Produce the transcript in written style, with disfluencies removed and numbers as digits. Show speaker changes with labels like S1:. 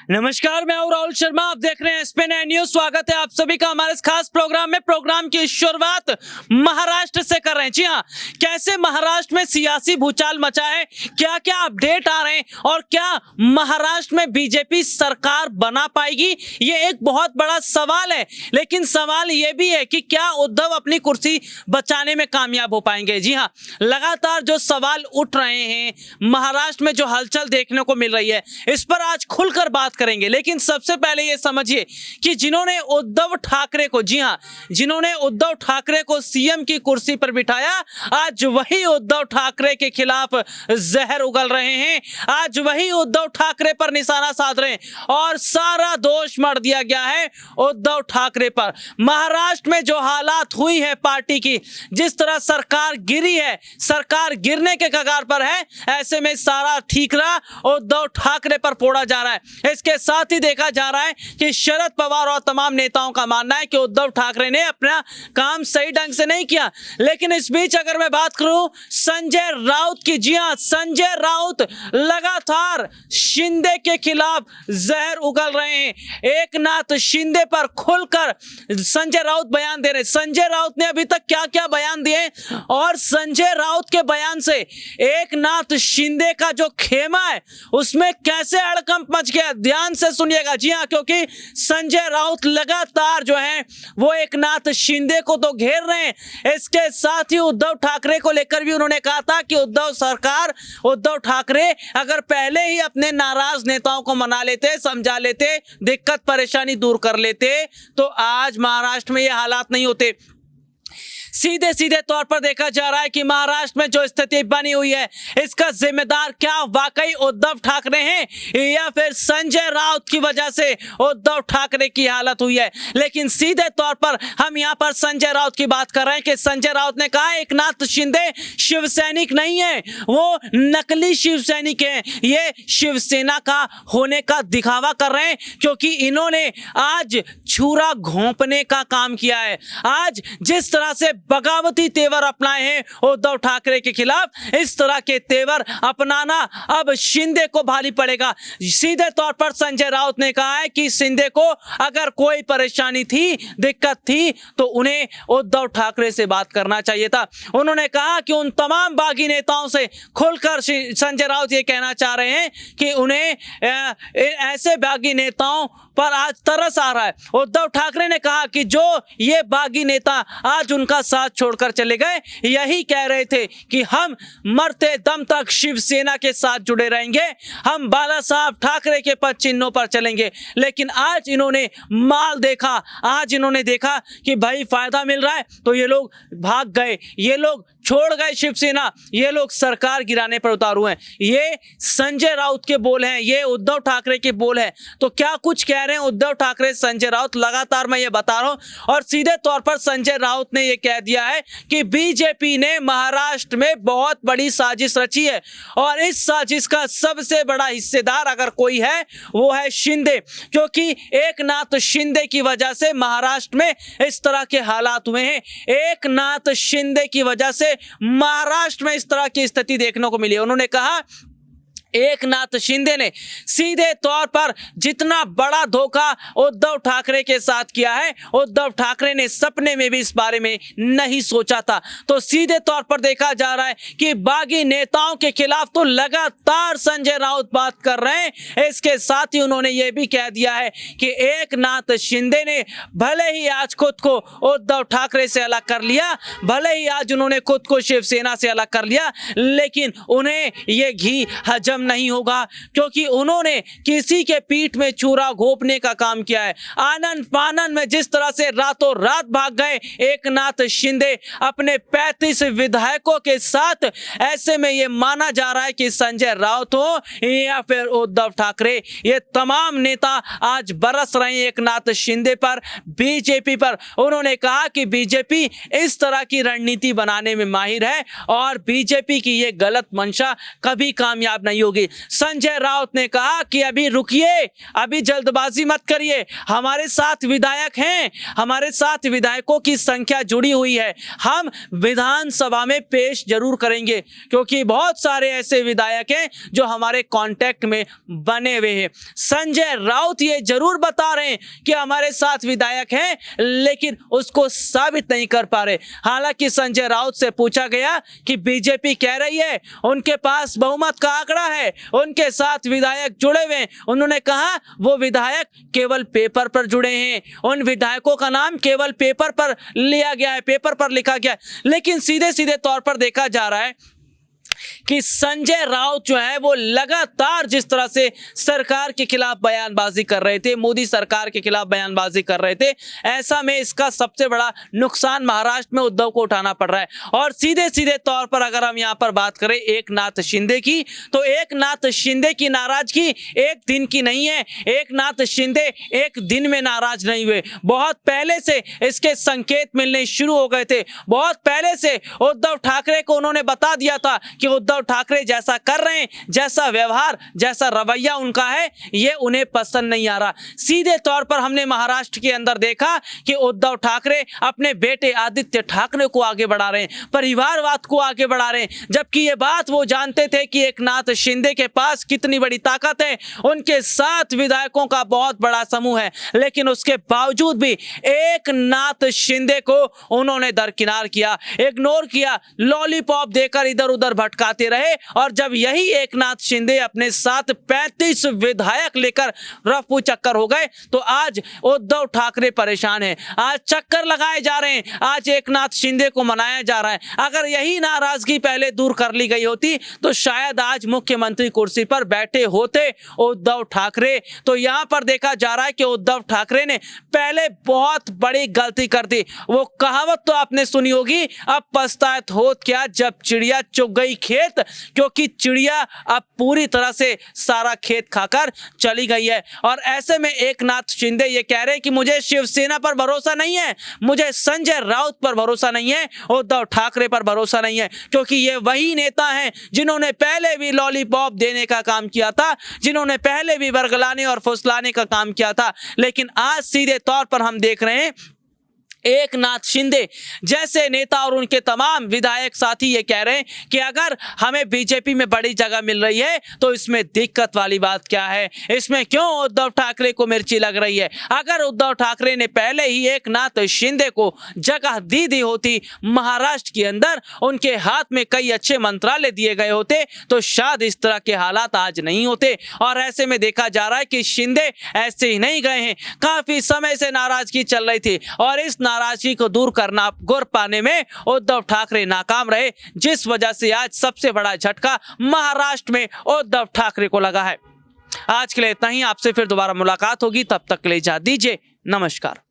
S1: नमस्कार, मैं हूं राहुल शर्मा। आप देख रहे हैं एसपी न्यूज। स्वागत है आप सभी का हमारे इस खास प्रोग्राम में। प्रोग्राम की शुरुआत महाराष्ट्र से कर रहे हैं। जी हां, कैसे महाराष्ट्र में सियासी भूचाल मचा है, क्या क्या अपडेट आ रहे हैं और क्या महाराष्ट्र में बीजेपी सरकार बना पाएगी, ये एक बहुत बड़ा सवाल है। लेकिन सवाल ये भी है कि क्या उद्धव अपनी कुर्सी बचाने में कामयाब हो पाएंगे। जी हां, लगातार जो सवाल उठ रहे हैं, महाराष्ट्र में जो हलचल देखने को मिल रही है, इस पर आज खुलकर बात करेंगे। लेकिन सबसे पहले ये समझिए कि जिन्होंने उद्धव ठाकरे को, जी हां, जिन्होंने उद्धव ठाकरे को सीएम की कुर्सी पर बिठाया, आज वही उद्धव ठाकरे के खिलाफ जहर उगल रहे हैं। आज वही उद्धव ठाकरे पर निशाना साध रहे हैं और सारा दोष मढ़ दिया गया है उद्धव ठाकरे पर। महाराष्ट्र में जो हालात हुई है पार्टी की, जिस तरह सरकार गिरी है, सरकार गिरने के कगार पर है, ऐसे में सारा ठीकरा उद्धव ठाकरे पर फोड़ा जा रहा है। इसके साथ ही देखा जा रहा है कि शरद पवार और तमाम नेताओं का मानना है कि उद्धव ठाकरे ने अपना काम सही ढंग से नहीं किया। लेकिन इस बीच अगर मैं बात करूं संजय राउत की, जी हां, संजय राउत लगातार शिंदे के खिलाफ जहर उगल रहे हैं। एकनाथ शिंदे पर खुलकर संजय राउत बयान दे रहे हैं। संजय राउत ने अभी तक क्या क्या बयान दिए और संजय राउत के बयान से एकनाथ शिंदे का जो खेमा है उसमें कैसे हड़कंप मच गया, ध्यान से सुनिएगा। जी हां, क्योंकि संजय राउत लगातार जो है वो एकनाथ शिंदे को तो घेर रहे हैं। इसके साथ ही उद्धव ठाकरे को लेकर भी उन्होंने कहा था कि उद्धव ठाकरे अगर पहले ही अपने नाराज नेताओं को मना लेते, समझा लेते, दिक्कत परेशानी दूर कर लेते, तो आज महाराष्ट्र में ये हालात नहीं होते। सीधे सीधे तौर पर देखा जा रहा है कि महाराष्ट्र में जो स्थिति बनी हुई है, इसका जिम्मेदार क्या वाकई उद्धव ठाकरे हैं या फिर संजय राउत की वजह से उद्धव ठाकरे की हालत हुई है। लेकिन सीधे तौर पर हम यहां पर संजय राउत की बात कर रहे हैं कि संजय राउत ने कहा एकनाथ शिंदे शिव सैनिक नहीं है, वो नकली शिव सैनिक है। ये शिवसेना का होने का दिखावा कर रहे हैं क्योंकि इन्होंने आज छुरा घोंपने का काम किया है। आज जिस तरह से बगावती तेवर अपनाए हैं उद्धव ठाकरे के खिलाफ, इस तरह के तेवर अपनाना अब शिंदे को भारी पड़ेगा। सीधे तौर पर संजय राउत ने कहा है कि शिंदे को अगर कोई परेशानी थी, दिक्कत थी, तो उन्हें उद्धव ठाकरे से बात करना चाहिए था। उन्होंने कहा कि उन तमाम बागी नेताओं से खुलकर संजय राउत ये कहना चाह रहे हैं कि उन्हें ऐसे बागी नेताओं पर आज तरस आ रहा है। उद्धव ठाकरे ने कहा कि जो ये बागी नेता आज उनका साथ छोड़कर चले गए, यही कह रहे थे कि हम मरते दम तक शिवसेना के साथ जुड़े रहेंगे, हम बाला साहब ठाकरे के पद चिन्हों पर चलेंगे। लेकिन आज इन्होंने माल देखा, आज इन्होंने देखा कि भाई फायदा मिल रहा है तो ये लोग भाग गए, ये लोग छोड़ गए शिवसेना, ये लोग सरकार गिराने पर उतारू हैं। ये संजय राउत के बोल हैं, ये उद्धव ठाकरे के बोल हैं। तो क्या कुछ कह रहे हैं उद्धव ठाकरे, संजय राउत, लगातार मैं ये बता रहा हूं। और सीधे तौर पर संजय राउत ने ये कह दिया है कि बीजेपी ने महाराष्ट्र में बहुत बड़ी साजिश रची है और इस साजिश का सबसे बड़ा हिस्सेदार अगर कोई है वो है शिंदे, क्योंकि एकनाथ शिंदे की वजह से महाराष्ट्र में इस तरह के हालात हुए हैं। एकनाथ शिंदे की वजह से महाराष्ट्र में इस तरह की स्थिति देखने को मिली। उन्होंने कहा एकनाथ शिंदे ने सीधे तौर पर जितना बड़ा धोखा उद्धव ठाकरे के साथ किया है, उद्धव ठाकरे ने सपने में भी इस बारे में नहीं सोचा था। तो सीधे तौर पर देखा जा रहा है कि बागी नेताओं के खिलाफ तो लगातार संजय राउत बात कर रहे हैं। इसके साथ ही उन्होंने ये भी कह दिया है कि एकनाथ शिंदे ने भले ही आज खुद को उद्धव ठाकरे से अलग कर लिया, भले ही आज उन्होंने खुद को शिवसेना से अलग कर लिया, लेकिन उन्हें ये घी हजम नहीं होगा क्योंकि उन्होंने किसी के पीठ में चूरा घोंपने का काम किया है। आनंद फानन में जिस तरह से रातों रात भाग गए एकनाथ शिंदे अपने 35 विधायकों के साथ, ऐसे में यह माना जा रहा है कि संजय राउत हो या फिर उद्धव ठाकरे, ये तमाम नेता आज बरस रहे हैं एकनाथ शिंदे पर, बीजेपी पर। उन्होंने कहा कि बीजेपी इस तरह की रणनीति बनाने में माहिर है और बीजेपी की ये गलत मंशा कभी कामयाब नहीं होगी। संजय राउत ने कहा कि अभी रुकिए, अभी जल्दबाजी मत करिए, हमारे साथ विधायक हैं, हमारे साथ विधायकों की संख्या जुड़ी हुई है, हम विधानसभा में पेश जरूर करेंगे, क्योंकि बहुत सारे ऐसे विधायक हैं जो हमारे कांटेक्ट में बने हुए हैं। संजय राउत ये जरूर बता रहे हैं कि हमारे साथ विधायक हैं, लेकिन उसको साबित नहीं कर पा रहे। हालांकि संजय राउत से पूछा गया कि बीजेपी कह रही है उनके पास बहुमत का आंकड़ा है, उनके साथ विधायक जुड़े हुए हैं, उन्होंने कहा वो विधायक केवल पेपर पर जुड़े हैं, उन विधायकों का नाम केवल पेपर पर लिया गया है, पेपर पर लिखा गया है। लेकिन सीधे सीधे तौर पर देखा जा रहा है कि संजय राउत जो है वो लगातार जिस तरह से सरकार के खिलाफ बयानबाजी कर रहे थे, मोदी सरकार के खिलाफ बयानबाजी कर रहे थे, ऐसा में इसका सबसे बड़ा नुकसान महाराष्ट्र में उद्धव को उठाना पड़ रहा है। और सीधे सीधे तौर पर अगर हम यहां पर बात करें एकनाथ शिंदे की, तो एकनाथ शिंदे की नाराजगी एक दिन की नहीं है। एकनाथ शिंदे एक दिन में नाराज नहीं हुए, बहुत पहले से इसके संकेत मिलने शुरू हो गए थे। बहुत पहले से उद्धव ठाकरे को उन्होंने बता दिया था कि उद्धव ठाकरे जैसा कर रहे हैं, जैसा व्यवहार, जैसा रवैया उनका है, ये उन्हें पसंद नहीं आ रहा। सीधे तौर पर हमने महाराष्ट्र के अंदर देखा कि उद्धव ठाकरे अपने बेटे आदित्य ठाकरे को आगे बढ़ा रहे हैं, परिवारवाद को आगे बढ़ा रहे हैं, जबकि ये बात वो जानते थे कि एकनाथ शिंदे के पास कितनी बड़ी ताकत है, उनके साथ विधायकों का बहुत बड़ा समूह है। लेकिन उसके बावजूद भी एकनाथ शिंदे को उन्होंने दरकिनार किया, इग्नोर किया, लॉलीपॉप देकर इधर उधर भटकाते रहे। और जब यही एकनाथ शिंदे अपने साथ 35 विधायक लेकर रफू चक्कर हो गए, तो आज उद्धव ठाकरे परेशान है, आज चक्कर लगाए जा रहे हैं, आज एकनाथ शिंदे को मनाया जा रहा है। अगर यही नाराजगी पहले दूर कर ली गई होती तो शायद आज मुख्यमंत्री कुर्सी पर बैठे होते उद्धव ठाकरे। तो यहां पर देखा जा रहा है कि उद्धव ठाकरे ने पहले बहुत बड़ी गलती कर दी। वो कहावत तो आपने सुनी होगी, अब पछताए होत क्या जब चिड़िया चुग गई खेत, क्योंकि चिड़िया अब पूरी तरह से सारा खेत खाकर चली गई है। और ऐसे में एकनाथ शिंदे ये कह रहे हैं कि मुझे शिवसेना पर भरोसा नहीं है, मुझे संजय राउत पर भरोसा नहीं है, उद्धव ठाकरे पर भरोसा नहीं है, क्योंकि ये वही नेता हैं जिन्होंने पहले भी लॉलीपॉप देने का काम किया था, जिन्होंने पहले भी वर्गलाने और फुसलाने का काम किया था। लेकिन आज सीधे तौर पर हम देख रहे हैं एकनाथ शिंदे जैसे नेता और उनके तमाम विधायक साथी ये कह रहे हैं कि अगर हमें बीजेपी में बड़ी जगह मिल रही है तो इसमें दिक्कत वाली बात क्या है, इसमें क्यों उद्धव ठाकरे को मिर्ची लग रही है। अगर उद्धव ठाकरे ने पहले ही एकनाथ शिंदे को जगह दी होती, महाराष्ट्र के अंदर उनके हाथ में कई अच्छे मंत्रालय दिए गए होते, तो शायद इस तरह के हालात आज नहीं होते। और ऐसे में देखा जा रहा है कि शिंदे ऐसे ही नहीं गए हैं, काफी समय से नाराजगी चल रही थी और इस नाराजगी को दूर करना गुर पाने में उद्धव ठाकरे नाकाम रहे, जिस वजह से आज सबसे बड़ा झटका महाराष्ट्र में उद्धव ठाकरे को लगा है। आज के लिए इतना ही, आपसे फिर दोबारा मुलाकात होगी, तब तक के लिए इजाजत दीजिए, नमस्कार।